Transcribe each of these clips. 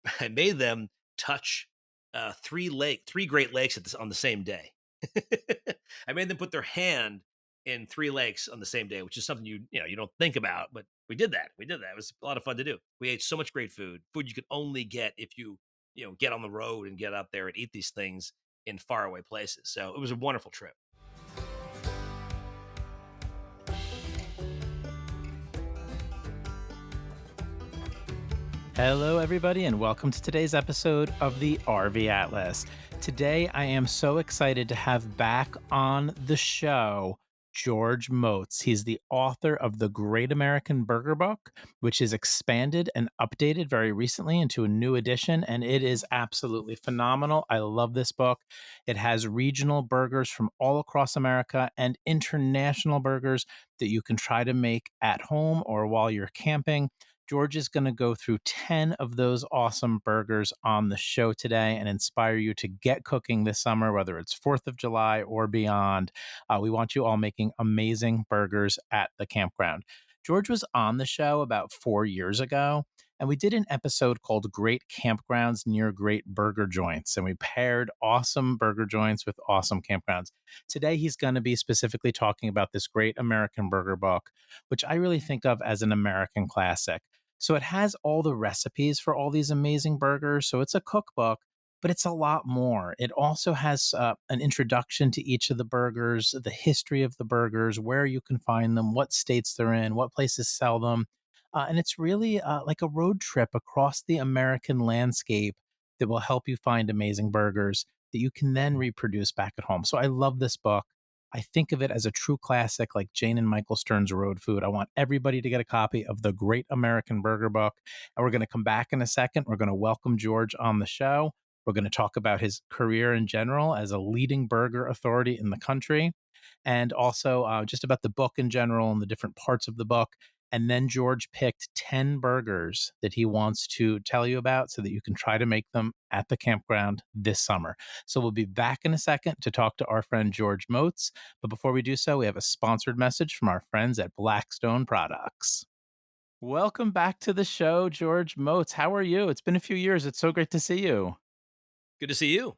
I made them touch three Great Lakes on the same day. I made them put their hand in three lakes on the same day, which is something you don't think about, but we did that. We did that. It was a lot of fun to do. We ate so much great food you could only get if you get on the road and get out there and eat these things in faraway places. So it was a wonderful trip. Hello, everybody, and welcome to today's episode of the RV Atlas. Today, I am so excited to have back on the show George Motz. He's the author of The Great American Burger Book, which is expanded and updated very recently into a new edition, and it is absolutely phenomenal. I love this book. It has regional burgers from all across America and international burgers that you can try to make at home or while you're camping. George is going to go through 10 of those awesome burgers on the show today and inspire you to get cooking this summer, whether it's 4th of July or beyond. We want you all making amazing burgers at the campground. George was on the show about 4 years ago, and we did an episode called Great Campgrounds Near Great Burger Joints, and we paired awesome burger joints with awesome campgrounds. Today, he's going to be specifically talking about this Great American Burger Book, which I really think of as an American classic. So it has all the recipes for all these amazing burgers. So it's a cookbook, but it's a lot more. It also has an introduction to each of the burgers, the history of the burgers, where you can find them, what states they're in, what places sell them. And it's really like a road trip across the American landscape that will help you find amazing burgers that you can then reproduce back at home. So I love this book. I think of it as a true classic like Jane and Michael Stern's Road Food. I want everybody to get a copy of The Great American Burger Book. And we're going to come back in a second. We're going to welcome George on the show. We're going to talk about his career in general as a leading burger authority in the country, and also just about the book in general and the different parts of the book. And then George picked 10 burgers that he wants to tell you about so that you can try to make them at the campground this summer. So we'll be back in a second to talk to our friend George Motz. But before we do so, we have a sponsored message from our friends at Blackstone Products. Welcome back to the show, George Motz. How are you? It's been a few years. It's so great to see you. Good to see you.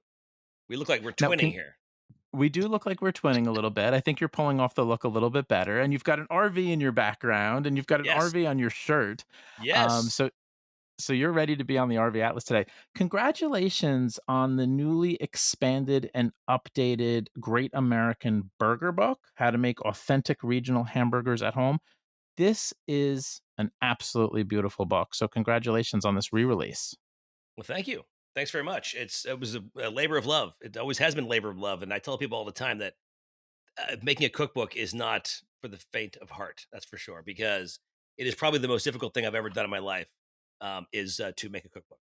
We look like we're Now, twinning here. we do look like we're twinning a little bit. I think you're pulling off the look a little bit better. And you've got an RV in your background and you've got an Yes. RV on your shirt. Um, Yes. so so you're ready to be on the RV Atlas today. Congratulations on the newly expanded and updated Great American Burger Book, How to Make Authentic Regional Hamburgers at Home. This is an absolutely beautiful book. So congratulations on this re-release. Well, thank you. Thanks very much. It was a labor of love. It always has been labor of love, and I tell people all the time that making a cookbook is not for the faint of heart. That's for sure, because it is probably the most difficult thing I've ever done in my life. Is to make a cookbook.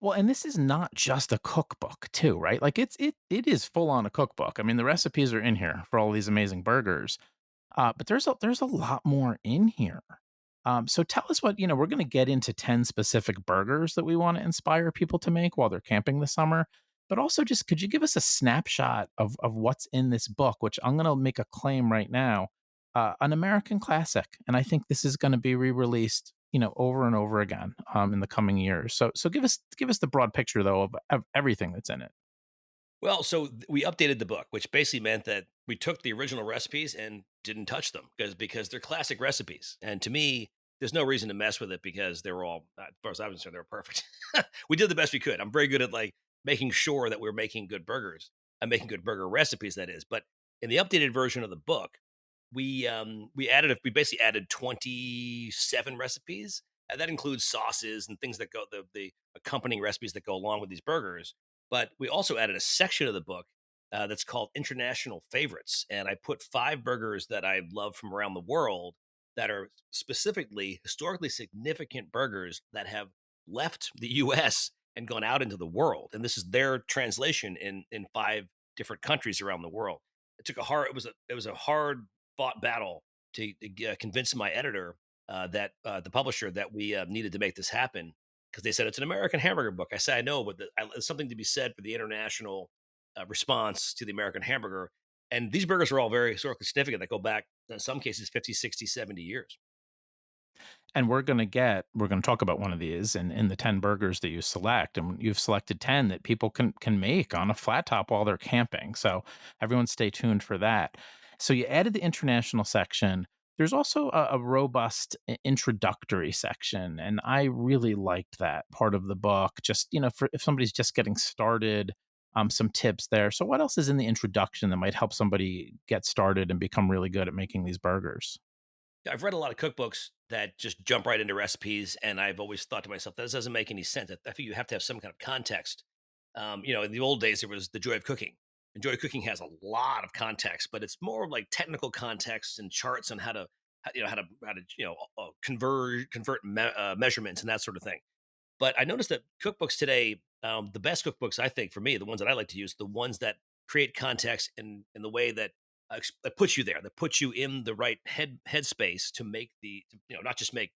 Well, and this is not just a cookbook too, right? Like it is full on a cookbook. I mean, the recipes are in here for all these amazing burgers. But there's a lot more in here. So tell us what, we're going to get into 10 specific burgers that we want to inspire people to make while they're camping this summer. But also just could you give us a snapshot of what's in this book, which I'm going to make a claim right now, an American classic. And I think this is going to be re-released, over and over again in the coming years. So give us the broad picture though of everything that's in it. Well, so we updated the book, which basically meant that we took the original recipes and didn't touch them because they're classic recipes. And to me, there's no reason to mess with it because they were all, as far as I was concerned, they were perfect. We did the best we could. I'm very good at like making sure that we're making good burgers and making good burger recipes. That is, but in the updated version of the book, we basically added 27 recipes, and that includes sauces and things that go the accompanying recipes that go along with these burgers. But we also added a section of the book that's called International Favorites. And I put five burgers that I love from around the world that are specifically historically significant burgers that have left the US and gone out into the world. And this is their translation in five different countries around the world. It was a hard fought battle to convince my editor that the publisher that we needed to make this happen because they said it's an American hamburger book. I said I know, but there's something to be said for the international response to the American hamburger. And these burgers are all very historically significant that go back, in some cases, 50, 60, 70 years. And we're gonna talk about one of these in the 10 burgers that you select, and you've selected 10 that people can make on a flat top while they're camping, so everyone stay tuned for that. So you added the international section. There's also a robust introductory section, and I really liked that part of the book, just, for if somebody's just getting started, some tips there. So what else is in the introduction that might help somebody get started and become really good at making these burgers? I've read a lot of cookbooks that just jump right into recipes, and I've always thought to myself, "This doesn't make any sense." I think you have to have some kind of context. In the old days, there was The Joy of Cooking, and Joy of Cooking has a lot of context, but it's more like technical context and charts on how to convert measurements and that sort of thing. But I noticed that cookbooks today, the best cookbooks, I think, for me, the ones that I like to use, the ones that create context in the way that that puts you there, that puts you in the right headspace to make not just make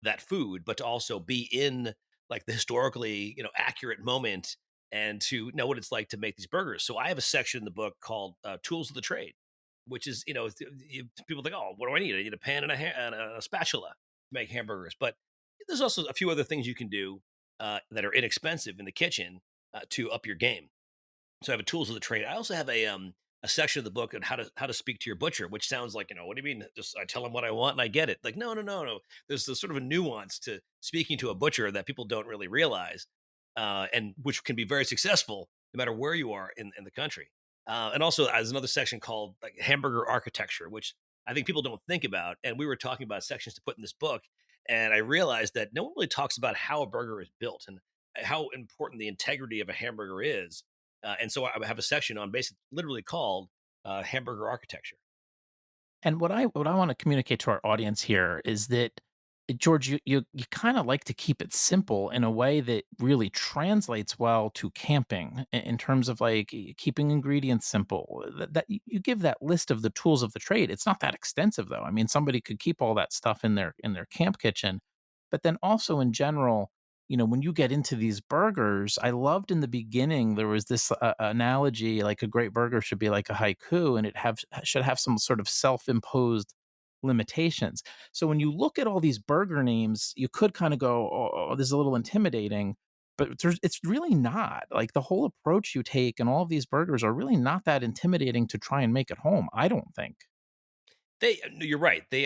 that food, but to also be in like the historically accurate moment and to know what it's like to make these burgers. So I have a section in the book called "Tools of the Trade," which is people think, "Oh, what do I need? I need a pan and a spatula to make hamburgers," but there's also a few other things you can do that are inexpensive in the kitchen to up your game. So I have a tools of the trade. I also have a section of the book on how to speak to your butcher, which sounds like, what do you mean? Just I tell them what I want and I get it. Like, no, no, no, no. There's this sort of a nuance to speaking to a butcher that people don't really realize, and which can be very successful no matter where you are in the country. And also, there's another section called like Hamburger Architecture, which I think people don't think about. And we were talking about sections to put in this book, and I realized that no one really talks about how a burger is built and how important the integrity of a hamburger is. And so I have a section on basically literally called Hamburger Architecture. And what I want to communicate to our audience here is that George, you kind of like to keep it simple in a way that really translates well to camping in terms of like keeping ingredients simple. That you give that list of the tools of the trade. It's not that extensive though. I mean, somebody could keep all that stuff in their camp kitchen, but then also in general, when you get into these burgers, I loved in the beginning there was this analogy like a great burger should be like a haiku, and it have should have some sort of self-imposed limitations. So when you look at all these burger names, you could kind of go, "Oh, this is a little intimidating," but it's really not. Like the whole approach you take, and all of these burgers are really not that intimidating to try and make at home. I don't think. No, you're right. They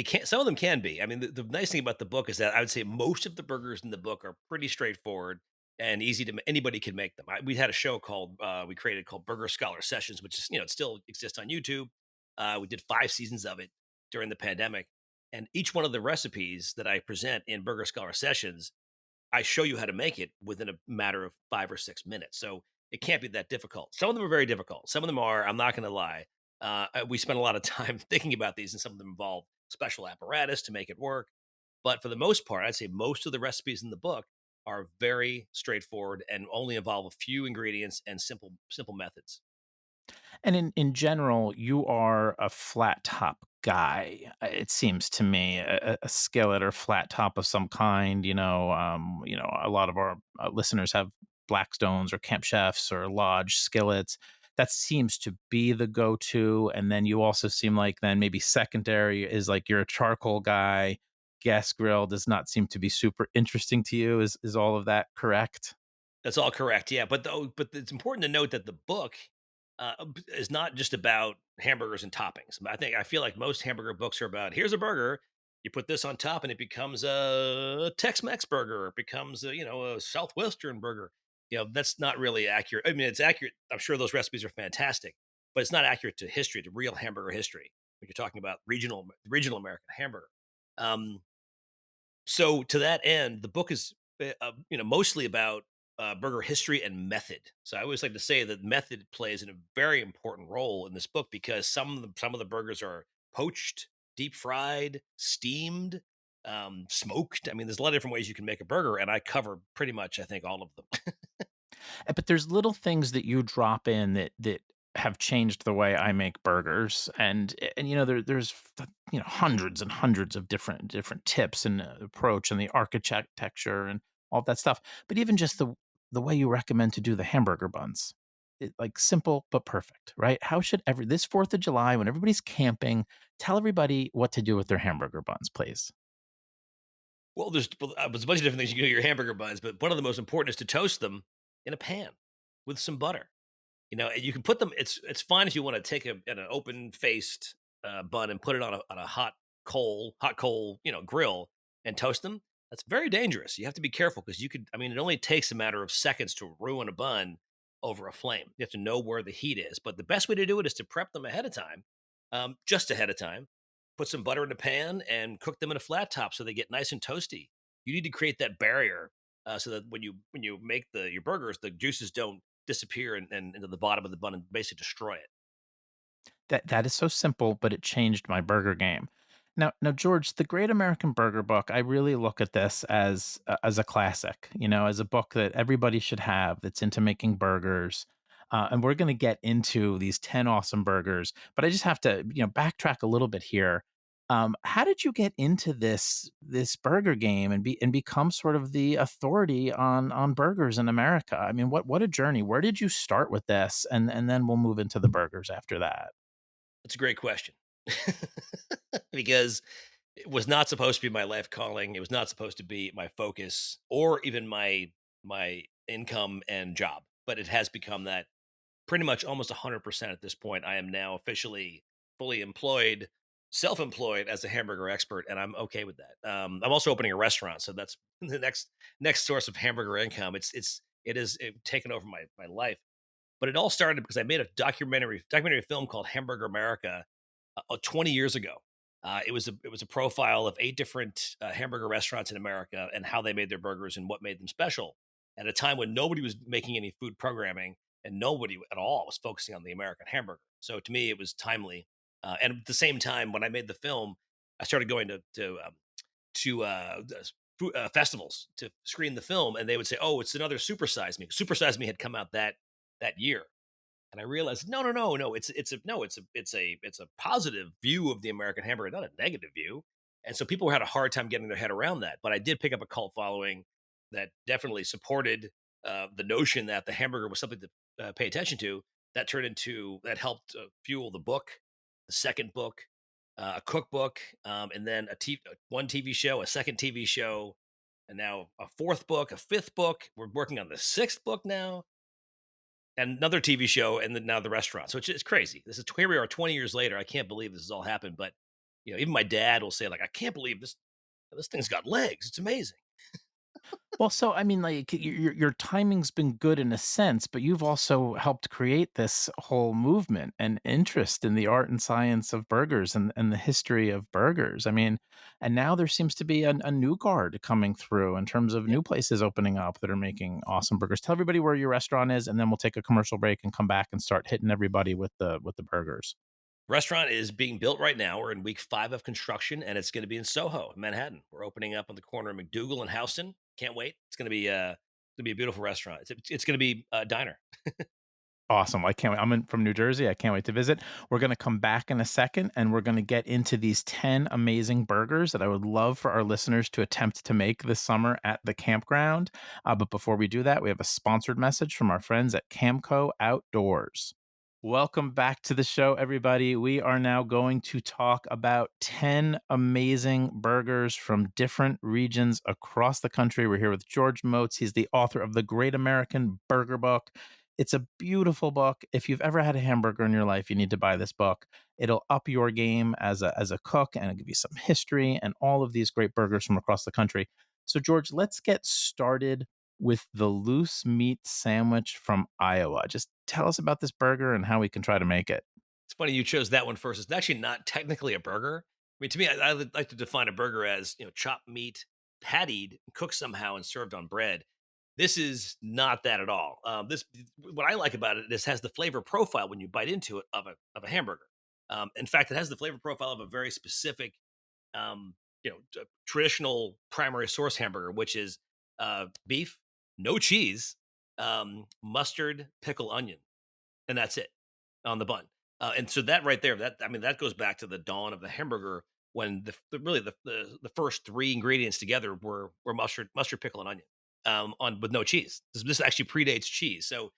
can't. Some of them can be. I mean, the nice thing about the book is that I would say most of the burgers in the book are pretty straightforward and easy to. Anybody can make them. We had a show called we created called Burger Scholar Sessions, which is it still exists on YouTube. We did 5 seasons of it during the pandemic, and each one of the recipes that I present in Burger Scholar Sessions I show you how to make it within a matter of 5 or 6 minutes, so it can't be that difficult. Some of them are very difficult. Some of them are, I'm not gonna lie. We spent a lot of time thinking about these, and some of them involve special apparatus to make it work, but for the most part, I'd say most of the recipes in the book are very straightforward and only involve a few ingredients and simple methods. And in general, you are a flat top guy. It seems to me a skillet or flat top of some kind. A lot of our listeners have Blackstones or Camp Chefs or Lodge skillets. That seems to be the go-to. And then you also seem like then maybe secondary is like you're a charcoal guy. Gas grill does not seem to be super interesting to you. Is all of that correct? That's all correct, yeah, but it's important to note that the book, is not just about hamburgers and toppings. I feel like most hamburger books are about, "Here's a burger, you put this on top and it becomes a Tex-Mex burger, it becomes a Southwestern burger." That's not really accurate. I mean, it's accurate. I'm sure those recipes are fantastic, but it's not accurate to history, to real hamburger history, when you're talking about regional American hamburger. Um so to that end, the book is mostly about burger history and method. So I always like to say that method plays a very important role in this book because some of the burgers are poached, deep fried, steamed, smoked. I mean, there's a lot of different ways you can make a burger, and I cover pretty much I think all of them. But there's little things that you drop in that have changed the way I make burgers, and there's hundreds and hundreds of different tips and approach and the architecture and all that stuff. But even just the way you recommend to do the hamburger buns, like simple but perfect, right? How should every this 4th of July when everybody's camping, tell everybody what to do with their hamburger buns, please. there's a bunch of different things you can do to your hamburger buns, but one of the most important is to toast them in a pan with some butter. And you can put them. It's fine if you want to take an open faced bun and put it on a hot coal, grill and toast them. That's very dangerous. You have to be careful because you could. I mean, it only takes a matter of seconds to ruin a bun over a flame. You have to know where the heat is. But the best way to do it is to prep them ahead of time, just ahead of time. Put some butter in a pan and cook them in a flat top so they get nice and toasty. You need to create that barrier so that when you make your burgers, the juices don't disappear and into the bottom of the bun and basically destroy it. That is so simple, but it changed my burger game. Now, George, the Great American Burger Book, I really look at this as a classic, as a book that everybody should have that's into making burgers. And we're going to get into these 10 awesome burgers, but I just have to, backtrack a little bit here. How did you get into this burger game and become sort of the authority on burgers in America? I mean, what a journey. Where did you start with this? And then we'll move into the burgers after that. That's a great question. Because it was not supposed to be my life calling. It was not supposed to be my focus or even my income and job, but it has become that pretty much almost 100% at this point. I am now officially fully employed, self-employed as a hamburger expert, and I'm okay with that. I'm also opening a restaurant, so that's the next source of hamburger income. It taken over my life. But it all started because I made a documentary film called Hamburger America 20 years ago. It was a profile of 8 different hamburger restaurants in America and how they made their burgers and what made them special. At a time when nobody was making any food programming and nobody at all was focusing on the American hamburger. So to me, it was timely. And at the same time, when I made the film, I started going to festivals to screen the film, and they would say, "Oh, it's another Super Size Me." Super Size Me had come out that year, and I realized, no, no, no, no. It's a positive view of the American hamburger, not a negative view. And so people had a hard time getting their head around that. But I did pick up a cult following that definitely supported the notion that the hamburger was something to pay attention to. That helped fuel the book, the second book, a cookbook, and then one TV show, a second TV show, and now a fourth book, a fifth book. We're working on the sixth book now and another TV show, and then now the restaurant. So it's crazy. Here we are 20 years later. I can't believe this has all happened. But even my dad will say, like, I can't believe this thing's got legs. It's amazing. Well, so I mean, like your timing's been good in a sense, but you've also helped create this whole movement and interest in the art and science of burgers and the history of burgers. I mean, and now there seems to be a new guard coming through in terms of Yeah. new places opening up that are making awesome burgers. Tell everybody where your restaurant is, and then we'll take a commercial break and come back and start hitting everybody with the burgers. Restaurant is being built right now. We're in week 5 of construction, and it's going to be in Soho, Manhattan. We're opening up on the corner of McDougal and Houston. Can't wait. It's going to be a beautiful restaurant. It's going to be a diner. Awesome. I can't wait. From New Jersey. I can't wait to visit. We're going to come back in a second and we're going to get into these 10 amazing burgers that I would love for our listeners to attempt to make this summer at the campground. But before we do that, we have a sponsored message from our friends at Camco Outdoors. Welcome back to the show, everybody. We are now going to talk about 10 amazing burgers from different regions across the country. We're here with George Motz. He's the author of the Great American Burger Book. It's a beautiful book. If you've ever had a hamburger in your life, you need to buy this book. It'll up your game as a cook and it'll give you some history and all of these great burgers from across the country. So, George, let's get started with the loose meat sandwich from Iowa. Just tell us about this burger and how we can try to make it. It's funny you chose that one first. It's actually not technically a burger. I mean, to me, I would like to define a burger as chopped meat, pattied, cooked somehow, and served on bread. This is not that at all. This What I like about it. This has the flavor profile when you bite into it of a hamburger. In fact, it has the flavor profile of a very specific, traditional primary source hamburger, which is beef, no cheese, mustard, pickle, onion, and that's it on the bun. And so that right there, that goes back to the dawn of the hamburger when the first 3 ingredients together were mustard, pickle, and onion, on with no cheese. This actually predates cheese. So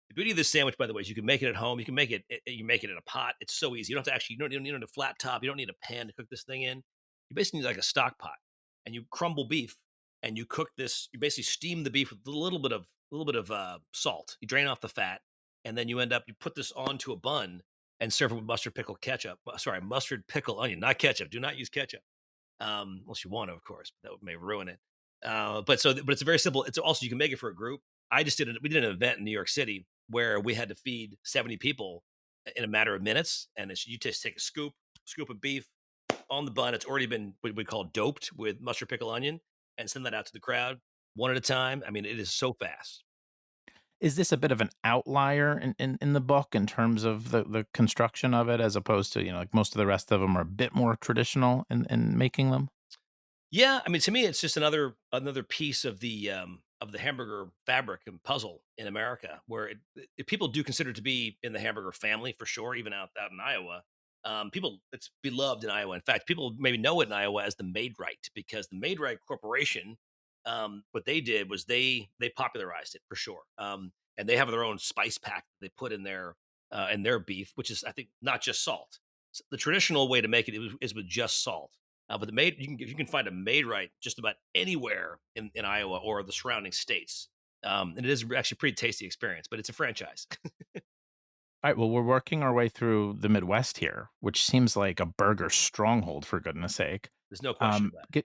the beauty of this sandwich, by the way, is you can make it at home. You make it in a pot. It's so easy. You don't have to actually you don't need a flat top. You don't need a pan to cook this thing in. You basically need like a stock pot, and you crumble beef, and you cook this. You basically steam the beef with a little bit of salt. You drain off the fat, and then you put this onto a bun and serve it with mustard pickle ketchup. Sorry, mustard pickle onion, not ketchup. Do not use ketchup unless you want to, of course. May ruin it. But it's very simple. It's also you can make it for a group. I just did it. We did an event in New York City where we had to feed 70 people in a matter of minutes, and you just take a scoop of beef on the bun. It's already been what we call doped with mustard pickle onion, and send that out to the crowd one at a time. I mean, it is so fast. Is this a bit of an outlier in the book in terms of the construction of it as opposed to, like most of the rest of them are a bit more traditional in making them? Yeah, I mean, to me, it's just another piece of the hamburger fabric and puzzle in America, where people do consider it to be in the hamburger family for sure, even out in Iowa. People, it's beloved in Iowa. In fact, people maybe know it in Iowa as the Maid-Rite because the Maid-Rite Corporation, what they did was they popularized it for sure, and they have their own spice pack they put in their beef, which is I think not just salt. The traditional way to make is with just salt. But the made you can find a made right just about anywhere in Iowa or the surrounding states, and it is actually a pretty tasty experience. But it's a franchise. All right, well, we're working our way through the Midwest here, which seems like a burger stronghold for goodness sake. There's no question about it.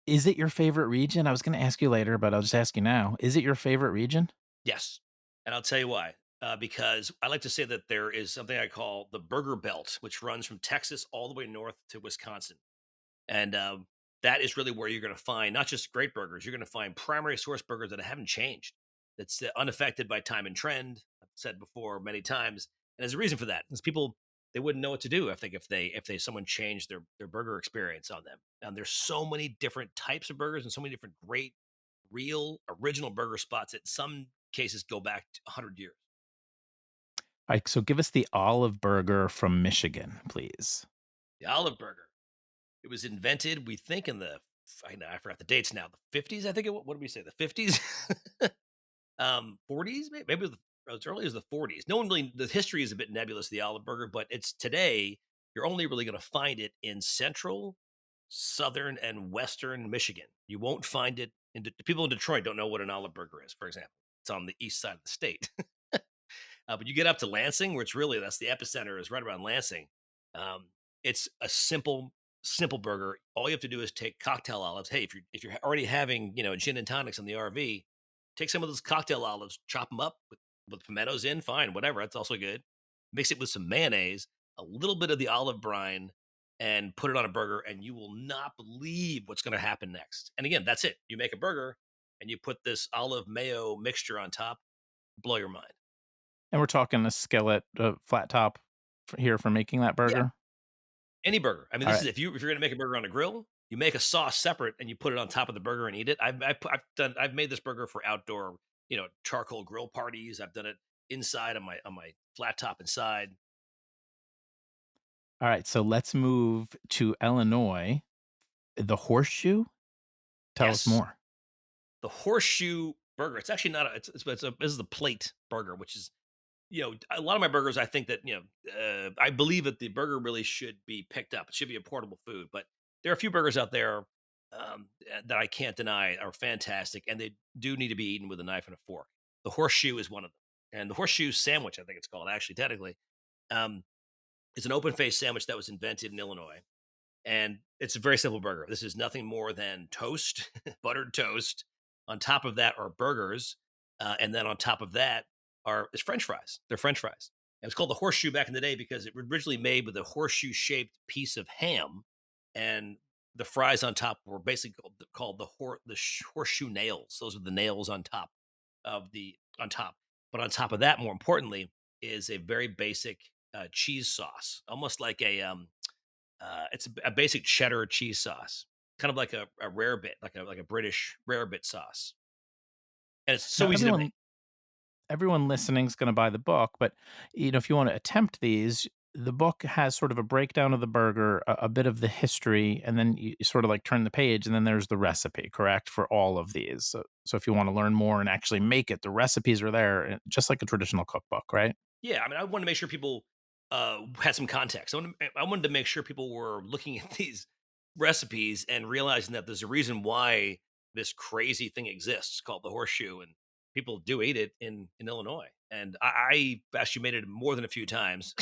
Is it your favorite region? I was gonna ask you later, but I'll just ask you now. Is it your favorite region? Yes, and I'll tell you why. Because I like to say that there is something I call the Burger Belt, which runs from Texas all the way north to Wisconsin. And that is really where you're going to find not just great burgers, you're going to find primary source burgers that haven't changed, that's unaffected by time and trend. I've said before many times. And there's a reason for that. Because people, they wouldn't know what to do, I think, if they someone changed their burger experience on them. And there's so many different types of burgers and so many different great, real, original burger spots that some cases go back 100 years. All right, so give us the olive burger from Michigan, please. The olive burger. It was invented, we think, in the I know I forgot the dates now. The 50s, I think. What did we say? The 50s, 40s, maybe as early as the 40s. No one really. The history is a bit nebulous. The olive burger, but it's today. You're only really going to find it in central, southern, and western Michigan. You won't find it the people in Detroit don't know what an olive burger is. For example, it's on the east side of the state. But you get up to Lansing, where that's the epicenter is right around Lansing. It's a simple burger. All you have to do is take cocktail olives. Hey, if you're already having gin and tonics in the RV, take some of those cocktail olives, chop them up with pimentos in, fine, whatever. That's also good. Mix it with some mayonnaise, a little bit of the olive brine, and put it on a burger, and you will not believe what's going to happen next. And again, that's it. You make a burger, and you put this olive mayo mixture on top. Blow your mind. And we're talking a skillet, flat top here for making that Yeah, burger. any burger. I mean, All this is right. if you're gonna make a burger on a grill, you make a sauce separate and you put it on top of the burger and eat it. I've made this burger for outdoor, charcoal grill parties. I've done it inside on my flat top inside. All right, so let's move to Illinois. The Horseshoe? Tell us Yes, more. the horseshoe burger. It's actually not a. This is the plate burger, which is a lot of my burgers. I think that I believe that the burger really should be picked up. It should be a portable food, but there are a few burgers out there that I can't deny are fantastic, and they do need to be eaten with a knife and a fork. The horseshoe is one of them, and the horseshoe sandwich, I think it's called actually technically, um, is an open faced sandwich that was invented in Illinois, and it's a very simple burger. This is nothing more than toast, buttered toast. On top of that are burgers, and then on top of that is French fries. They're French fries. It was called the horseshoe back in the day because it was originally made with a horseshoe shaped piece of ham, and the fries on top were basically called horseshoe nails. Those are the nails on top on top. But on top of that, more importantly, is a very basic cheese sauce, almost like it's a basic cheddar cheese sauce, kind of like a rare bit, like a British rare bit sauce, and it's Now so easy to make. everyone listening is gonna buy the book, but, if you wanna attempt these, the book has sort of a breakdown of the burger, a bit of the history, and then you sort of, like, turn the page, and then there's the recipe, correct, for all of these? So if you wanna learn more and actually make it, the recipes are there, just like a traditional cookbook, right? Yeah, I mean, I wanted to make sure people had some context. I wanted to make sure people were looking at these. recipes and realizing that there's a reason why this crazy thing exists called the horseshoe, and people do eat it in Illinois. And I actually made it more than a few times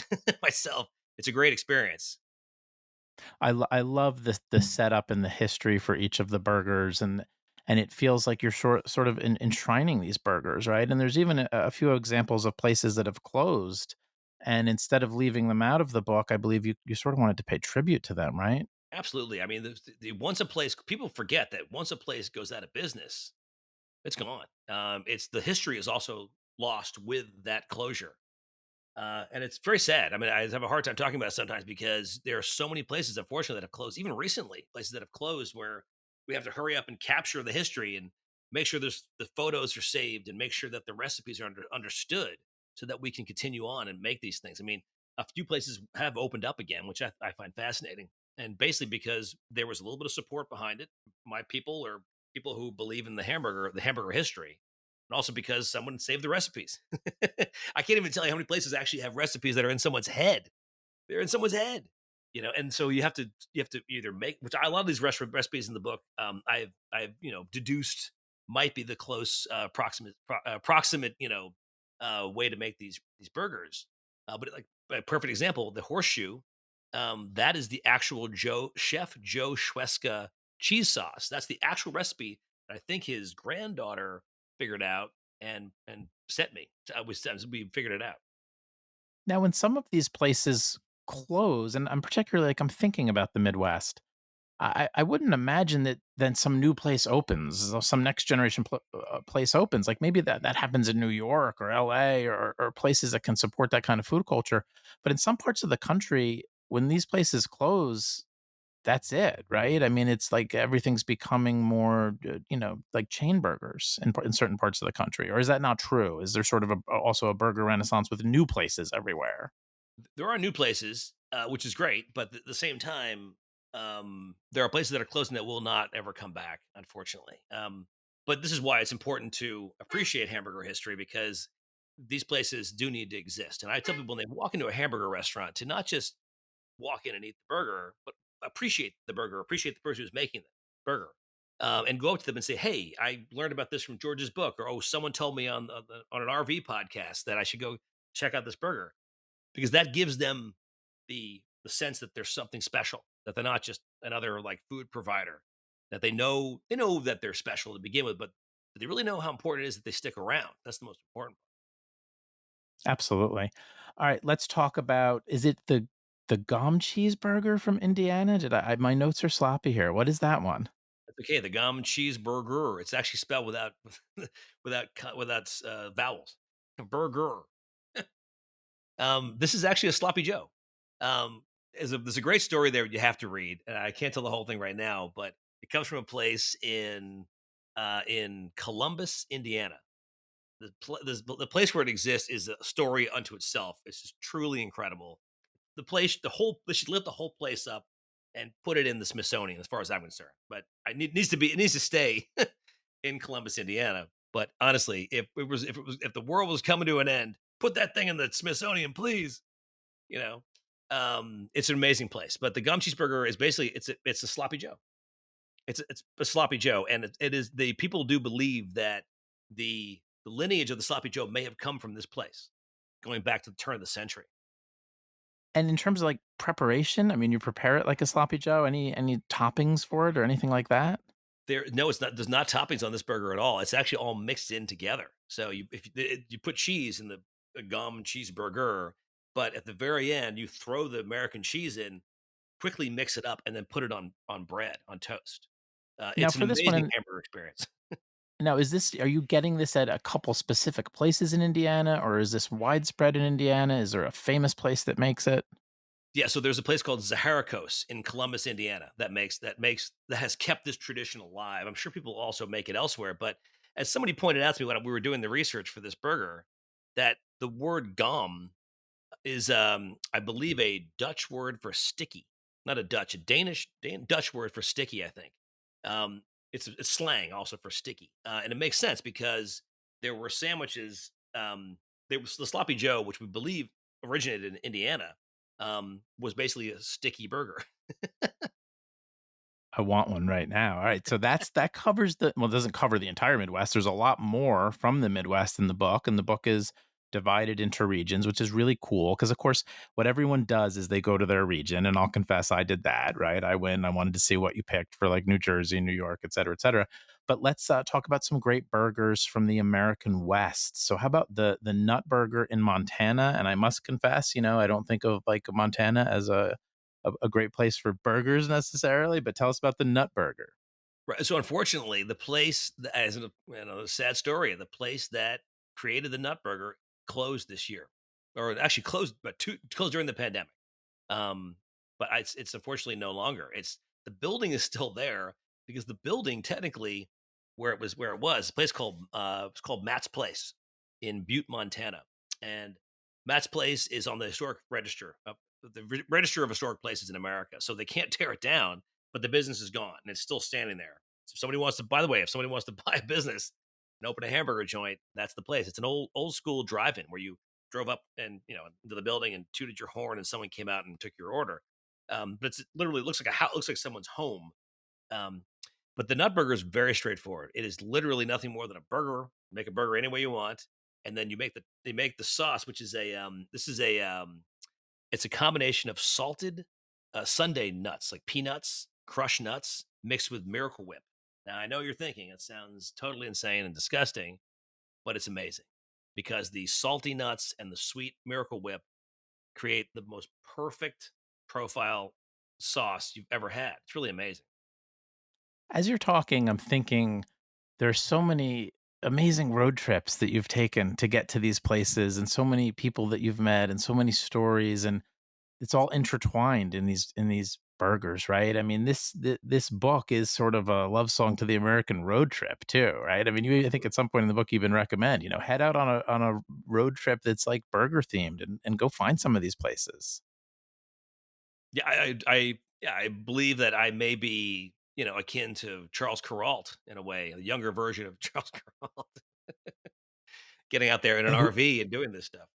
myself. It's a great experience. I love the setup and the history for each of the burgers, and it feels like you're sort of enshrining these burgers, right? And there's even a few examples of places that have closed, and instead of leaving them out of the book, I believe you sort of wanted to pay tribute to them, right? Absolutely. I mean, once a place, people forget that once a place goes out of business, it's gone. It's the history is also lost with that closure. And it's very sad. I mean, I have a hard time talking about it sometimes because there are so many places, unfortunately, that have closed, even recently, places that have closed where we have to hurry up and capture the history and make sure the photos are saved and make sure that the recipes are understood so that we can continue on and make these things. I mean, a few places have opened up again, which I find fascinating. And basically because there was a little bit of support behind it, my people or people who believe in the hamburger history, and also because someone saved the recipes. I can't even tell you how many places actually have recipes that are in someone's head. They're in someone's head, and so you have to either make, which I love these recipes in the book. I've deduced might be the close proximate way to make these burgers. But like a perfect example, the horseshoe, that is the actual Chef Joe Schweska cheese sauce. That's the actual recipe that I think his granddaughter figured out and sent me. We figured it out. Now, when some of these places close, and I'm particularly like I'm thinking about the Midwest, I wouldn't imagine that then some new place opens, or some next generation place opens. Like maybe that happens in New York or LA or places that can support that kind of food culture. But in some parts of the country, when these places close, that's it, right? I mean, it's like everything's becoming more, like chain burgers in certain parts of the country. Or is that not true? Is there sort of also a burger renaissance with new places everywhere? There are new places, which is great, but at the same time, there are places that are closing that will not ever come back, unfortunately. But this is why it's important to appreciate hamburger history because these places do need to exist. And I tell people when they walk into a hamburger restaurant to not just walk in and eat the burger, but appreciate the burger, appreciate the person who's making the burger, and go up to them and say, "Hey, I learned about this from George's book," or "Oh, someone told me on an RV podcast that I should go check out this burger," because that gives them the sense that there's something special, that they're not just another like food provider, that they know that they're special to begin with, but do they really know how important it is that they stick around? That's the most important. Absolutely. All right, let's talk about, is it the Gom cheeseburger from Indiana? Did my notes are sloppy here. What is that one? It's okay. The gum cheeseburger. It's actually spelled without without vowels. Burger. This is actually a sloppy Joe. There's a great story there you have to read. I can't tell the whole thing right now, but it comes from a place in Columbus, Indiana. The place where it exists is a story unto itself. It's just truly incredible. They should lift the whole place up and put it in the Smithsonian, as far as I'm concerned. But it needs to stay in Columbus, Indiana. But honestly, if the world was coming to an end, put that thing in the Smithsonian, please. You know, it's an amazing place. But the gum cheeseburger is basically it's a sloppy Joe. It's a sloppy Joe, and it is the people do believe that the lineage of the sloppy Joe may have come from this place, going back to the turn of the century. And in terms of like preparation, I mean, you prepare it like a sloppy joe. Any toppings for it or anything like that? There no, it's not there's not toppings on this burger at all. It's actually all mixed in together. So you put cheese in the gum cheeseburger, but at the very end, you throw the American cheese in, quickly mix it up, and then put it on bread, on toast. Now It's an for this one, amazing hamburger experience. now is this, are you getting this at a couple specific places in Indiana, or is this widespread in Indiana? Is there a famous place that makes it? Yeah, so there's a place called Zaharakos in Columbus, Indiana, that has kept this tradition alive. I'm sure people also make it elsewhere, but as somebody pointed out to me when we were doing the research for this burger, that the word "gom" is, I believe, a Dutch word for sticky, not a Dutch, a Dutch word for sticky. I think it's slang also for sticky, and it makes sense because there were sandwiches. There was the sloppy Joe, which we believe originated in Indiana, was basically a sticky burger. I want one right now. All right, so that covers the well, it doesn't cover the entire Midwest. There's a lot more from the Midwest in the book, and the book is divided into regions, which is really cool because, of course, what everyone does is they go to their region, and I'll confess I did that, right? I wanted to see what you picked for like New Jersey, New York, et cetera, et cetera. But let's talk about some great burgers from the American West. So, how about the Nut Burger in Montana? And I must confess, I don't think of like Montana as a great place for burgers necessarily, but tell us about the Nut Burger. Right. So unfortunately, the place as a sad story, the place that created the Nut Burger closed this year, or it actually closed, but closed during the pandemic. But it's unfortunately no longer. The building is still there because the building technically where it was a place called Matt's Place in Butte, Montana, and Matt's Place is on the historic register, register of historic places in America. So they can't tear it down, but the business is gone and it's still standing there. So if somebody wants to, by the way, if somebody wants to buy a business and open a hamburger joint, that's the place. It's an old school drive-in where you drove up and into the building and tooted your horn and someone came out and took your order. But it's literally looks like a house, looks like someone's home. Um, but the Nut Burger is very straightforward. It is literally nothing more than a burger. Make a burger any way you want, and then they make the sauce, which is it's a combination of salted Sunday nuts, like peanuts, crushed nuts, mixed with Miracle Whip. Now I know you're thinking it sounds totally insane and disgusting, but it's amazing because the salty nuts and the sweet Miracle Whip create the most perfect profile sauce you've ever had. It's really amazing. As you're talking, I'm thinking there's so many amazing road trips that you've taken to get to these places and so many people that you've met and so many stories and it's all intertwined in these burgers, right? I mean, this book is sort of a love song to the American road trip too, right? I mean, I think at some point in the book you even recommend, head out on a road trip that's like burger themed and go find some of these places. Yeah, yeah, I believe that I may be, akin to Charles Kuralt in a way, a younger version of Charles Kuralt, getting out there in an Who RV and doing this stuff.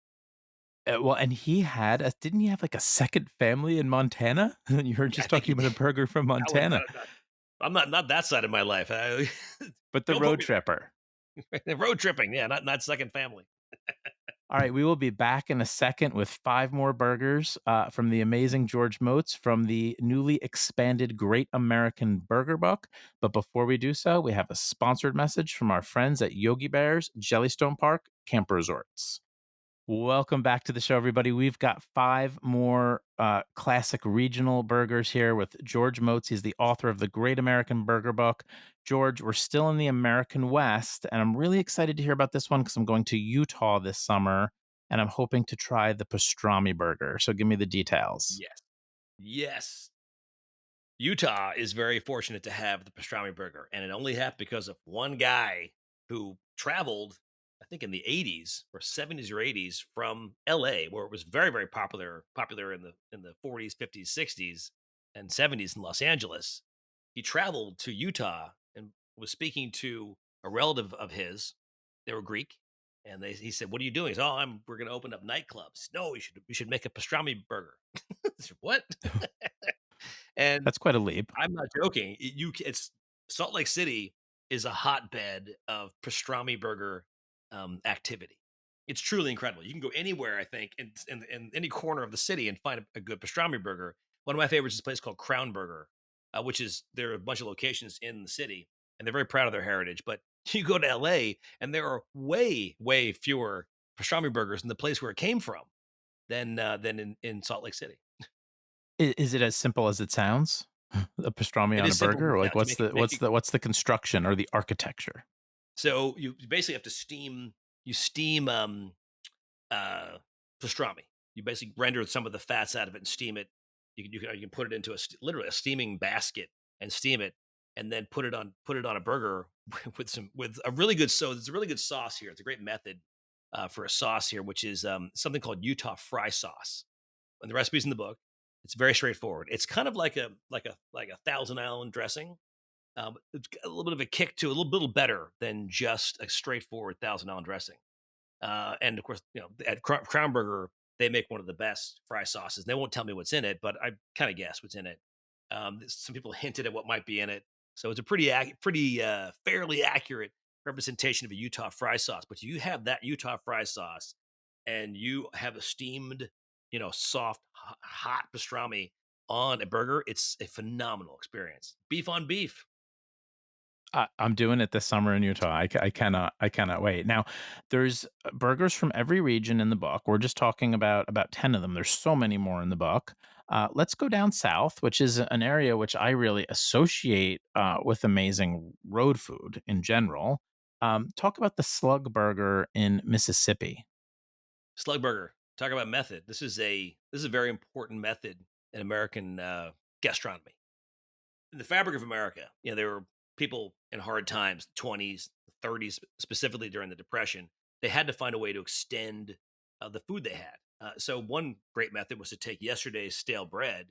well, and he had a didn't he have like a second family in Montana? You were Yeah, I just think talking he about a did. burger from I would Montana, not I'm not that side of my life. but the Don't put road me tripper. there. Road tripping, yeah, not second family. All right, we will be back in a second with 5 more burgers, from the amazing George Motz from the newly expanded Great American Burger Book. But before we do so, we have a sponsored message from our friends at Yogi Bear's Jellystone Park Camp Resorts. Welcome back to the show, everybody. We've got 5 more classic regional burgers here with George Motz. He's the author of the Great American Burger Book. George, we're still in the American West, and I'm really excited to hear about this one because I'm going to Utah this summer, and I'm hoping to try the pastrami burger. So give me the details. Yes. Yes. Utah is very fortunate to have the pastrami burger, and it only happened because of one guy who traveled, I think in the 80s or 70s or 80s from LA, where it was very, very popular in the 40s, 50s, 60s, and 70s in Los Angeles. He traveled to Utah and was speaking to a relative of his. They were Greek. And he said, "What are you doing?" He said, we're going to open up nightclubs. No, we should make a pastrami burger. I said, what? And That's quite a leap. I'm not joking. It's Salt Lake City is a hotbed of pastrami burger activity. It's truly incredible. You can go anywhere, I think, in any corner of the city and find a good pastrami burger. One of my favorites is a place called Crown Burger, which is there are a bunch of locations in the city, and they're very proud of their heritage. But you go to LA, and there are way fewer pastrami burgers in the place where it came from than in Salt Lake City. Is it as simple as it sounds? A pastrami It on a is simple burger, or yeah, like to make it what's the construction or the architecture? so you basically have to steam, uh, pastrami. You basically render some of the fats out of it and steam it. You can put it into literally a steaming basket and steam it, and then put it on a burger with a really good it's a really good sauce here. It's a great method, for a sauce here, which is, something called Utah fry sauce, and the recipe's in the book. It's very straightforward. It's kind of like a Thousand Island dressing, it's got a little bit of a kick to it, a little better than just a straightforward Thousand Island dressing. And of course, at Crown Burger, they make one of the best fry sauces. They won't tell me what's in it, but I kind of guess what's in it. Some people hinted at what might be in it, so it's a fairly accurate representation of a Utah fry sauce. But you have that Utah fry sauce, and you have a steamed, soft, hot pastrami on a burger. It's a phenomenal experience. Beef on beef. I'm doing it this summer in Utah. I cannot wait. Now, there's burgers from every region in the book. We're just talking about 10 of them. There's so many more in the book. Let's go down south, which is an area which I really associate with amazing road food in general. Talk about the Slug Burger in Mississippi. Slug burger. Talk about method. This is a very important method in American gastronomy. In the fabric of America, there were people in hard times, 20s, 30s, specifically during the Depression. They had to find a way to extend the food they had. So one great method was to take yesterday's stale bread,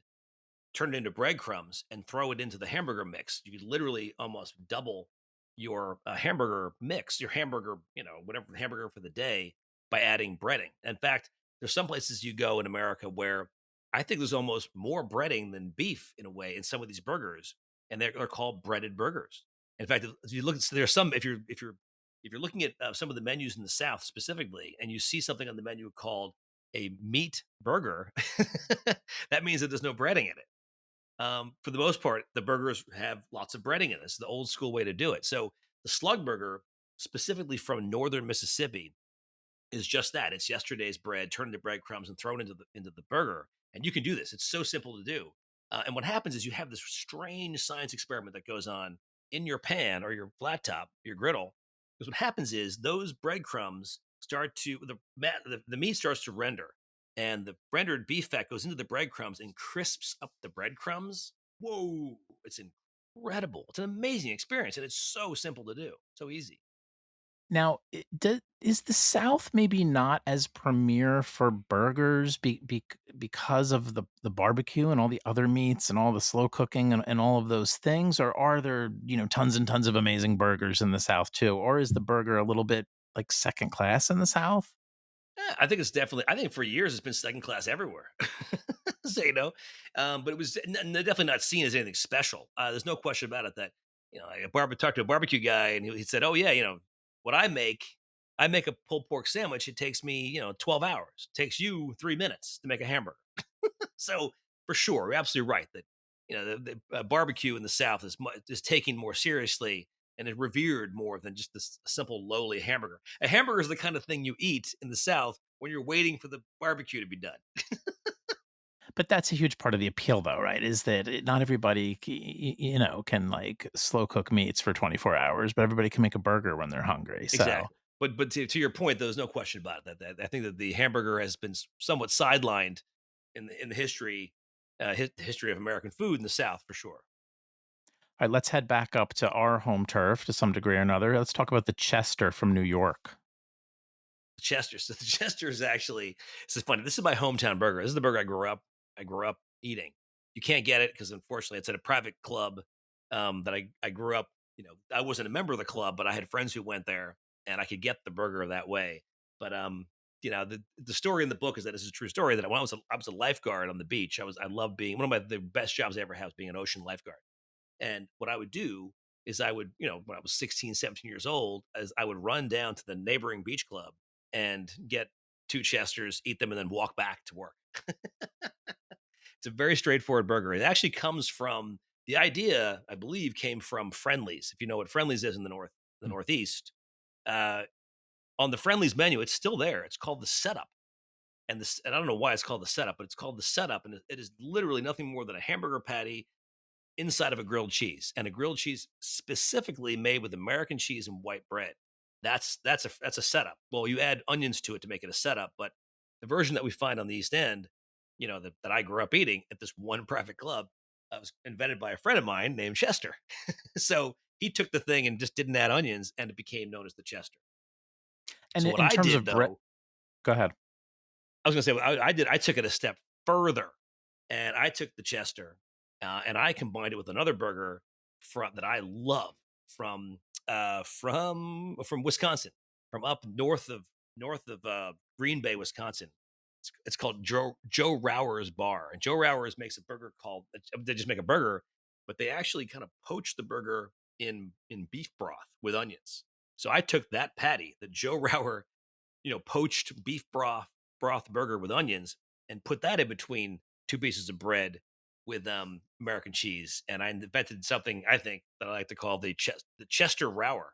turn it into breadcrumbs, and throw it into the hamburger mix. You could literally almost double your hamburger mix, your hamburger, whatever hamburger for the day, by adding breading. In fact, there's some places you go in America where I think there's almost more breading than beef in a way in some of these burgers, and they're called breaded burgers. In fact, if you look at there's some if you're looking at some of the menus in the South specifically, and you see something on the menu called a meat burger, that means that there's no breading in it. For the most part, the burgers have lots of breading in it. It's the old school way to do it. So the slug burger, specifically from northern Mississippi, is just that. It's yesterday's bread turned into breadcrumbs and thrown into the burger. And you can do this. It's so simple to do. And what happens is you have this strange science experiment that goes on in your pan or your flat top, your griddle. Because what happens is those breadcrumbs start to the meat starts to render, and the rendered beef fat goes into the breadcrumbs and crisps up the breadcrumbs. Whoa! It's incredible. It's an amazing experience, and it's so simple to do. So easy. Now, is the South maybe not as premier for burgers because of the barbecue and all the other meats and all the slow cooking and all of those things? Or are there, tons and tons of amazing burgers in the South too? Or is the burger a little bit like second class in the South? I think it's definitely. I think for years it's been second class everywhere. So but it was definitely not seen as anything special. There's no question about it that I talked to a barbecue guy and he said, "Oh yeah, what I make a pulled pork sandwich. It takes me 12 hours. It takes you 3 minutes to make a hamburger." So for sure, you're absolutely right that the barbecue in the South is taken more seriously and is revered more than just this simple lowly hamburger. A hamburger is the kind of thing you eat in the South when you're waiting for the barbecue to be done. But that's a huge part of the appeal, though, right? Is that not everybody, can like slow cook meats for 24 hours, but everybody can make a burger when they're hungry. So, Exactly. But to your point, there's no question about it. That I think that the hamburger has been somewhat sidelined in the history of American food in the South for sure. all right, let's head back up to our home turf to some degree or another. Let's talk about the Chester from New York. Chester. So the Chester is actually this is funny. This is my hometown burger. This is the burger I grew up eating. You can't get it because unfortunately it's at a private club that I grew up. I wasn't a member of the club, but I had friends who went there, and I could get the burger that way. But the story in the book is that this is a true story. That when I was a lifeguard on the beach, I loved being one of the best jobs I ever had was being an ocean lifeguard. And what I would do is when I was 16, 17 years old, as I would run down to the neighboring beach club and get two Chesters, eat them, and then walk back to work. It's a very straightforward burger. It actually comes from the idea, I believe, came from Friendlies. If you know what Friendlies is in the Northeast, uh, on the Friendlies menu, it's still there. It's called the Setup, and I don't know why it's called the Setup, but it's called the Setup, and it is literally nothing more than a hamburger patty inside of a grilled cheese, and a grilled cheese specifically made with American cheese and white bread. That's a setup. Well, you add onions to it to make it a setup, but the version that we find on the East End, that I grew up eating at this one private club, was invented by a friend of mine named Chester. So he took the thing and just didn't add onions, and it became known as the Chester. And So what in I terms did of bread, though, go ahead. I was gonna say what I did. I took it a step further, and I took the Chester, and I combined it with another burger that I love from Wisconsin, from up north of Green Bay, Wisconsin. It's called Joe Rauer's Bar, and Joe Rauer's makes a burger called. They just make a burger, but they actually kind of poach the burger in beef broth with onions. So I took that patty, the Joe Rauer, poached beef broth burger with onions, and put that in between two pieces of bread with American cheese, and I invented something I think that I like to call the Chester Rauer.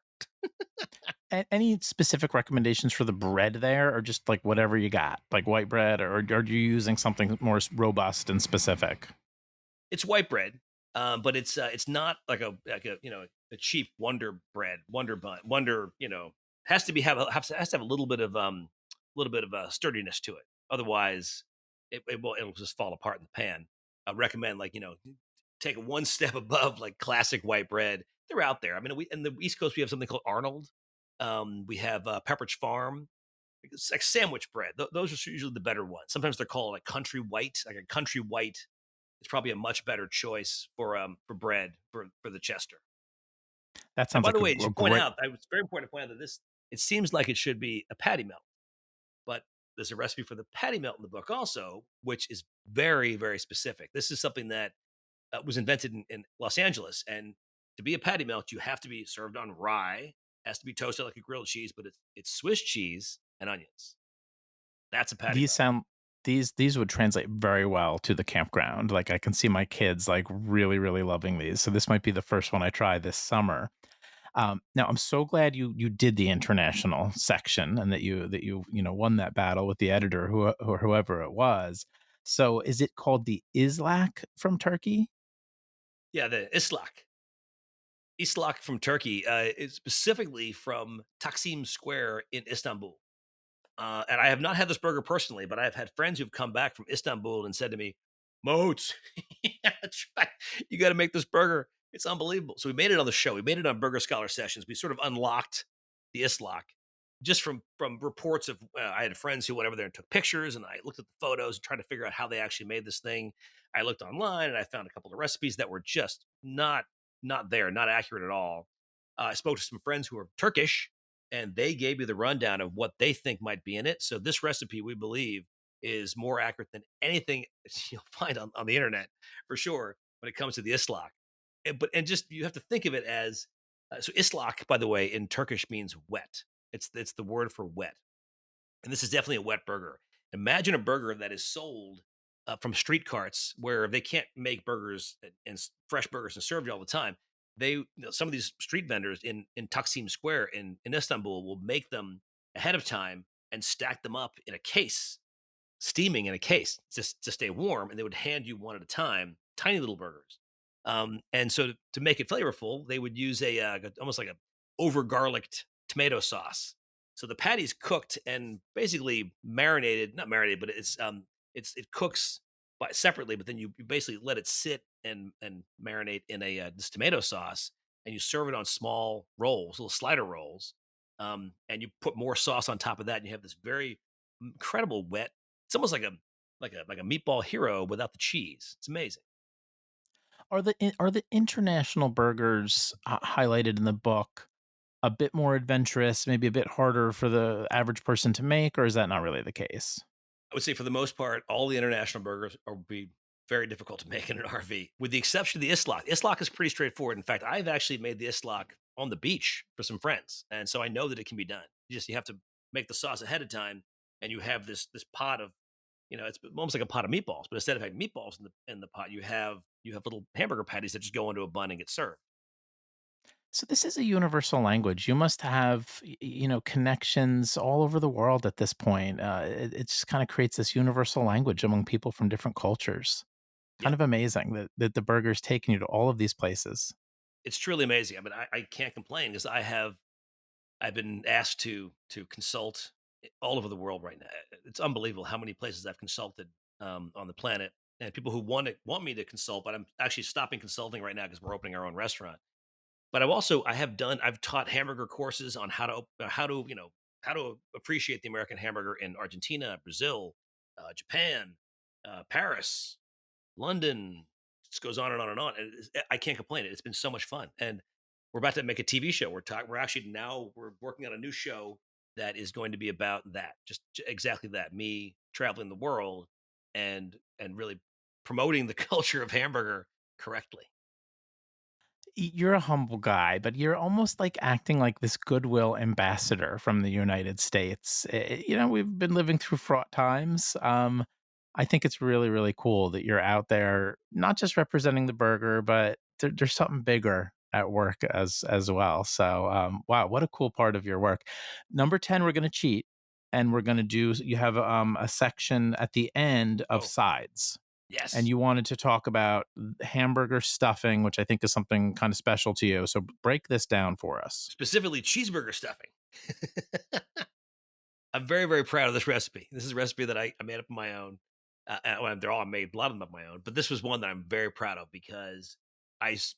Any specific recommendations for the bread there, or just like whatever you got, like white bread, or are you using something more robust and specific? It's white bread, but it's not like a a cheap Wonder bread, Wonder bun, Wonder has to be has to have a little bit of sturdiness to it. Otherwise, it'll just fall apart in the pan. I recommend take it one step above like classic white bread. They're out there. I mean, we in the East Coast we have something called Arnold. We have Pepperidge Farm. It's like sandwich bread. Those are usually the better ones. Sometimes they're called like country white, like a country white is probably a much better choice for bread for the Chester. That And sounds by the like way, it a should point great. out, it's very important to point out that this it seems like it should be a patty melt, but there's a recipe for the patty melt in the book also, which is very, very specific. This is something that was invented in Los Angeles, and to be a patty melt, you have to be served on rye, has to be toasted like a grilled cheese, but it's Swiss cheese and onions. That's a patty These melt. sound these would translate very well to the campground. Like, I can see my kids, like, really, really loving these, so this might be the first one I try this summer. Now I'm so glad you did the international section and that you won that battle with the editor, or whoever it was. So, is it called the Islak from Turkey? Yeah, the Islak. Islak from Turkey is specifically from Taksim Square in Istanbul. And I have not had this burger personally, but I've had friends who've come back from Istanbul and said to me, Moats, you got to make this burger. It's unbelievable. So we made it on the show. We made it on Burger Scholar Sessions. We sort of unlocked the Islak just from reports of I had friends who went over there and took pictures, and I looked at the photos and tried to figure out how they actually made this thing. I looked online and I found a couple of recipes that were just not there, not accurate at all. I spoke to some friends who are Turkish, and they gave me the rundown of what they think might be in it. So this recipe, we believe, is more accurate than anything you'll find on the internet for sure when it comes to the Islak. And just you have to think of it as so Islak, by the way, in Turkish means wet. It's the word for wet, and this is definitely a wet burger. Imagine a burger that is sold from street carts where they can't make burgers and fresh burgers and serve you all the time. Some of these street vendors in Taksim Square in Istanbul will make them ahead of time and stack them up in a case, steaming in a case just to stay warm, and they would hand you one at a time, tiny little burgers. And so to make it flavorful, they would use almost like a over garliced tomato sauce. So the patty's cooked and basically marinated, not marinated, but it cooks separately, but then you basically let it sit and marinate in this tomato sauce, and you serve it on small rolls, little slider rolls, and you put more sauce on top of that, and you have this very incredible wet. It's almost like a meatball hero without the cheese. It's amazing. Are the international burgers highlighted in the book a bit more adventurous, maybe a bit harder for the average person to make, or is that not really the case? I would say for the most part, all the international burgers are be very difficult to make in an RV, with the exception of the Islak. Islak is pretty straightforward. In fact, I've actually made the Islak on the beach for some friends, and so I know that it can be done. You have to make the sauce ahead of time, and you have this pot of it's almost like a pot of meatballs, but instead of having meatballs in the pot, you have little hamburger patties that just go into a bun and get served. So this is a universal language. You must have, connections all over the world at this point. It just kind of creates this universal language among people from different cultures. Kind Yeah, of amazing that the burger's taken you to all of these places. it's truly amazing. I mean, I can't complain because I've been asked to consult all over the world right now. It's unbelievable how many places I've consulted on the planet, and people who want me to consult. But I'm actually stopping consulting right now because we're opening our own restaurant. But I've taught hamburger courses on how to appreciate the American hamburger in Argentina, Brazil, Japan, Paris, London. Just goes on and on and on. And I can't complain. It's been so much fun, and we're about to make a TV show. We're actually now we're working on a new show that is going to be about that, just exactly that. Me traveling the world and really promoting the culture of hamburger correctly. You're a humble guy, but you're almost like acting like this goodwill ambassador from the United States. We've been living through fraught times. I think it's really, really cool that you're out there, not just representing the burger, but there's something bigger at work as well. So, wow, what a cool part of your work. Number 10, we're going to cheat, and we're going to do. You have a section at the end of Oh, sides, and yes. you wanted to talk about hamburger stuffing, which I think is something kind of special to you. So break this down for us. Specifically cheeseburger stuffing. I'm very, very proud of this recipe. This is a recipe that I made up on my own. Well, they're all made, a lot of them up my own, but this was one that I'm very proud of because I, s-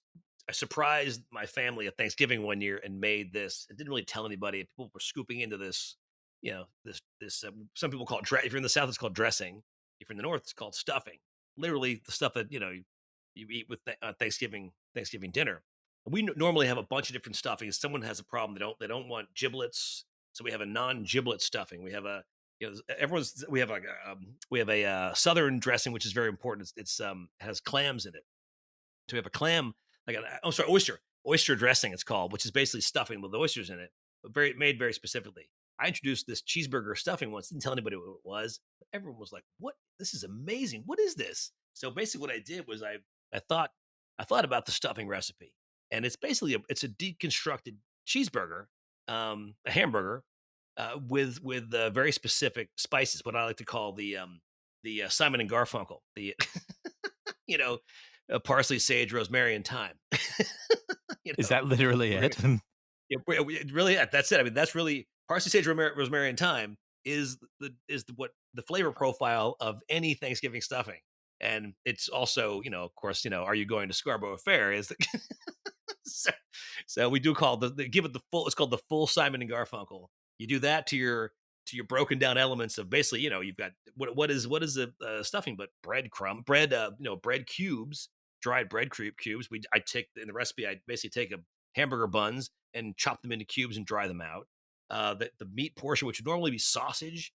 I surprised my family at Thanksgiving one year and made this. I didn't really tell anybody. People were scooping into this, some people call it, if you're in the South, it's called dressing. If you're in the North, it's called stuffing. Literally the stuff that, you eat with Thanksgiving dinner. We normally have a bunch of different stuffings. Someone has a problem. They don't want giblets, so we have a non-giblet stuffing. We have a everyone's we have a southern dressing, which is very important. It's has clams in it. So we have a clam, like I'm sorry, oyster dressing. It's called, which is basically stuffing with oysters in it, but very specifically. I introduced this cheeseburger stuffing once. Didn't tell anybody what it was. But everyone was like, "What? This is amazing! What is this?" So basically, what I did was I thought I thought about the stuffing recipe, and it's basically it's a deconstructed cheeseburger, a hamburger, with very specific spices. What I like to call the Simon and Garfunkel, the you know parsley, sage, rosemary, and thyme. you Is know, that literally we're gonna it? really that's it. I mean, that's really parsley, sage, rosemary, and thyme what the flavor profile of any Thanksgiving stuffing. And it's also, of course, are you going to Scarborough Fair? Is the so, so we do call give it the full. It's called the full Simon and Garfunkel. You do that to your broken down elements of basically, you've got what is the stuffing but bread cubes, dried cubes. I take in the recipe. I basically take a hamburger buns and chop them into cubes and dry them out. The meat portion, which would normally be sausage,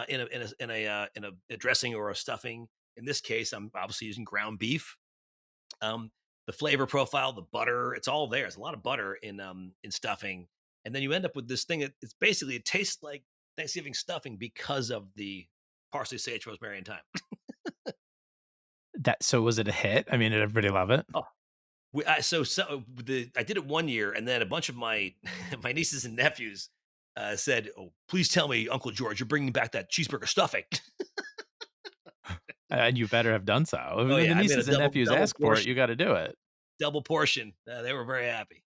in a dressing or a stuffing. In this case, I'm obviously using ground beef. um, the flavor profile, the butter, it's all there. There's a lot of butter in stuffing, and then you end up with this thing that it's basically it tastes like Thanksgiving stuffing because of the parsley, sage, rosemary, and thyme. Was it a hit? I mean, did everybody love it? Oh, I did it one year, and then a bunch of my my nieces and nephews said, "Oh, please tell me, Uncle George, you're bringing back that cheeseburger stuffing." And you better have done so. Oh When yeah, the I made a nieces and nephews double ask for it, you portion, got to do it. double portion. They were very happy.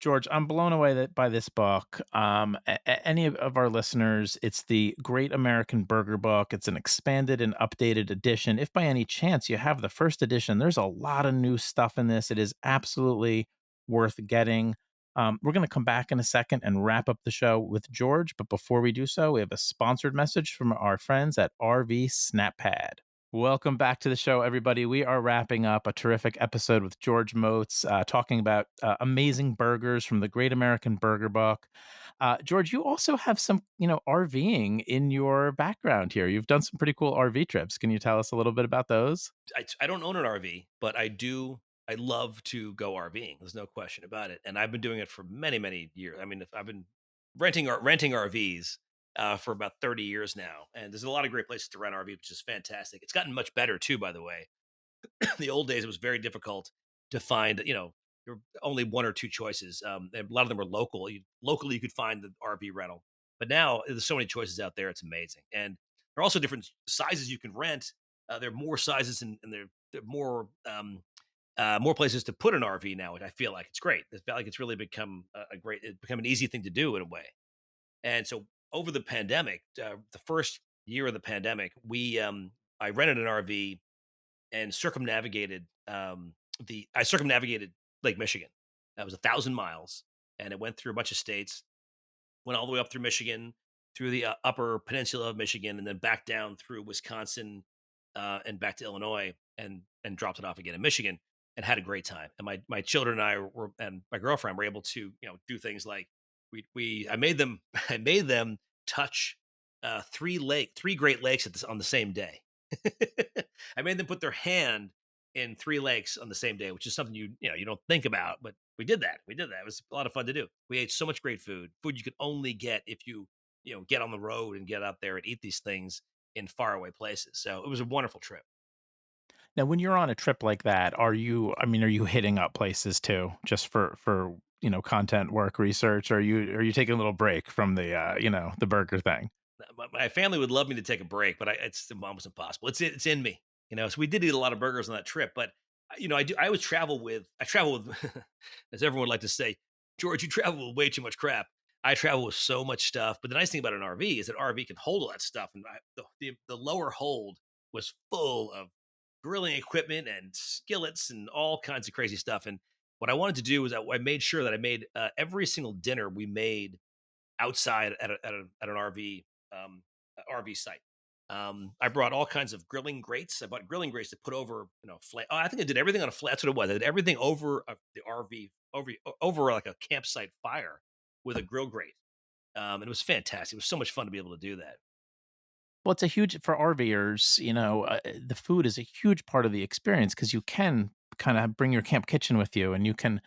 George, I'm blown away by this book. Any of our listeners, it's the Great American Burger Book. It's an expanded and updated edition. If by any chance you have the first edition, there's a lot of new stuff in this. It is absolutely worth getting. We're going to come back in a second and wrap up the show with George. But before we do so, we have a sponsored message from our friends at RV SnapPad. Welcome back to the show, everybody. We are wrapping up a terrific episode with George Motz, talking about amazing burgers from the Great American Burger Book. George, you also have some, RVing in your background here. You've done some pretty cool RV trips. Can you tell us a little bit about those? I don't own an RV, but I do. I love to go RVing. There's no question about it, and I've been doing it for many years. I mean, if I've been renting RVs for about 30 years now, and there's a lot of great places to rent RV, which is fantastic. It's gotten much better too, by the way. The old days, it was very difficult to find. There were only one or two choices, and a lot of them were local. Locally, you could find the RV rental, but now there's so many choices out there. It's amazing, and there are also different sizes you can rent. There are more sizes, and there are more places to put an RV now. Which I feel like it's great. I feel like it's really become it's become an easy thing to do in a way. And so over the pandemic, the first year of the pandemic, I rented an RV and circumnavigated Lake Michigan. That was 1,000 miles, and it went through a bunch of states. Went all the way up through Michigan, through the upper peninsula of Michigan, and then back down through Wisconsin, and back to Illinois, and dropped it off again in Michigan, and had a great time. And my children and I and my girlfriend were able to do things like I made them I made them touch three Great Lakes on the same day. I made them put their hand in three lakes on the same day, which is something you don't think about, but we did that. We did that. It was a lot of fun to do. We ate so much great food you could only get if you get on the road and get out there and eat these things in faraway places. So it was a wonderful trip. Now, when you're on a trip like that, are you hitting up places too, just for content work research? Or are you taking a little break from the burger thing? My family would love me to take a break, but it's almost impossible. It's in me, So we did eat a lot of burgers on that trip, but I always I travel with, as everyone would like to say, George, you travel with way too much crap. I travel with so much stuff, but the nice thing about an RV is that RV can hold all that stuff, and the lower hold was full of grilling equipment and skillets and all kinds of crazy stuff. And what I wanted to do was I made sure that I made every single dinner we made outside at an RV site. I brought all kinds of grilling grates. I bought grilling grates to put over, flat. Oh, I think I did everything on a flat. That's what it was. I did everything over the RV, over like a campsite fire with a grill grate. And it was fantastic. It was so much fun to be able to do that. Well, it's a huge for RVers, the food is a huge part of the experience because you can kind of bring your camp kitchen with you and you can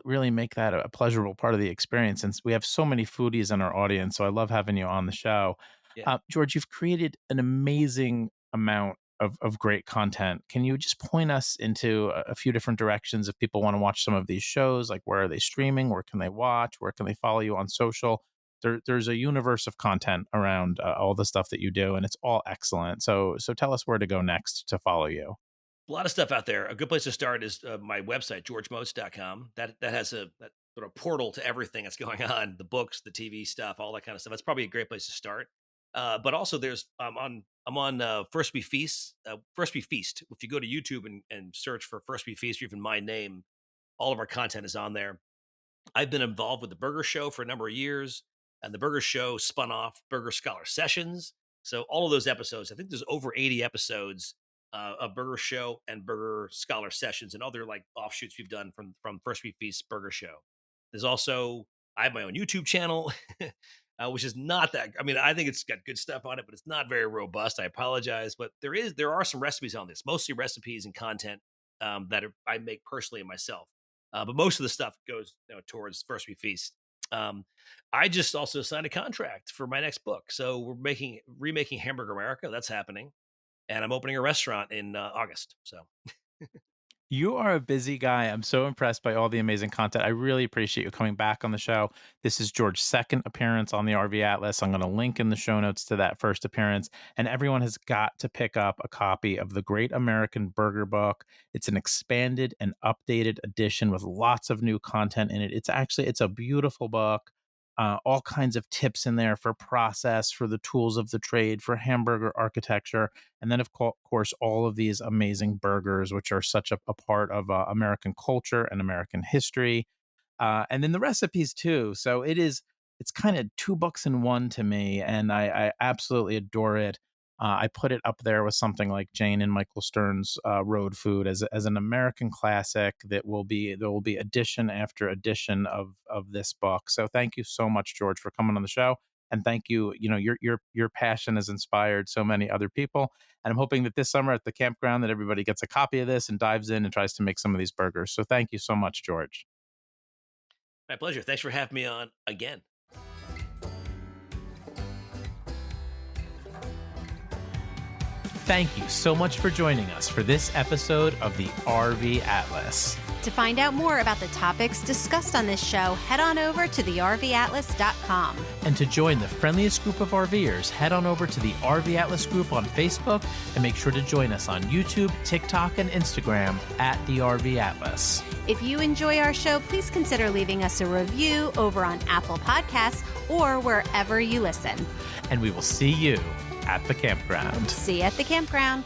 really make that a pleasurable part of the experience. And we have so many foodies in our audience. So I love having you on the show. Yeah. George, you've created an amazing amount of great content. Can you just point us into a few different directions if people want to watch some of these shows? Like, where are they streaming? Where can they watch? Where can they follow you on social? There's a universe of content around all the stuff that you do, and it's all excellent. So tell us where to go next to follow you. A lot of stuff out there. A good place to start is my website, georgemotz.com. That has that sort of portal to everything that's going on, the books, the TV stuff, all that kind of stuff. That's probably a great place to start. But also there's I'm on First We Feast. First We Feast. If you go to YouTube and search for First We Feast, or even my name, all of our content is on there. I've been involved with the Burger Show for a number of years, and the Burger Show spun off Burger Scholar Sessions. So all of those episodes, I think there's over 80 episodes of Burger Show and Burger Scholar Sessions and other like offshoots we've done from First We Feast Burger Show. There's also I have my own YouTube channel, which is not that. I mean, I think it's got good stuff on it, but it's not very robust. I apologize, but there are some recipes on this, mostly recipes and content I make personally myself. But most of the stuff goes towards First We Feast. I just also signed a contract for my next book, so we're remaking Hamburger America. That's happening, and I'm opening a restaurant in August. So You are a busy guy. I'm so impressed by all the amazing content. I really appreciate you coming back on the show. This is George's second appearance on the RV Atlas. I'm going to link in the show notes to that first appearance. And everyone has got to pick up a copy of the Great American Burger Book. It's an expanded and updated edition with lots of new content in it. It's a beautiful book. All kinds of tips in there for process, for the tools of the trade, for hamburger architecture. And then, of course, all of these amazing burgers, which are such a part of American culture and American history. And then the recipes too. So it's kind of two books in one to me. And I absolutely adore it. I put it up there with something like Jane and Michael Stern's Road Food as an American classic there will be edition after edition of this book. So thank you so much, George, for coming on the show. And thank you. Your passion has inspired so many other people. And I'm hoping that this summer at the campground that everybody gets a copy of this and dives in and tries to make some of these burgers. So thank you so much, George. my pleasure. Thanks for having me on again. Thank you so much for joining us for this episode of the RV Atlas. To find out more about the topics discussed on this show, head on over to thervatlas.com. And to join the friendliest group of RVers, head on over to the RV Atlas group on Facebook and make sure to join us on YouTube, TikTok, and Instagram at the RV Atlas. If you enjoy our show, please consider leaving us a review over on Apple Podcasts or wherever you listen. And we will see you at the campground. See you at the campground.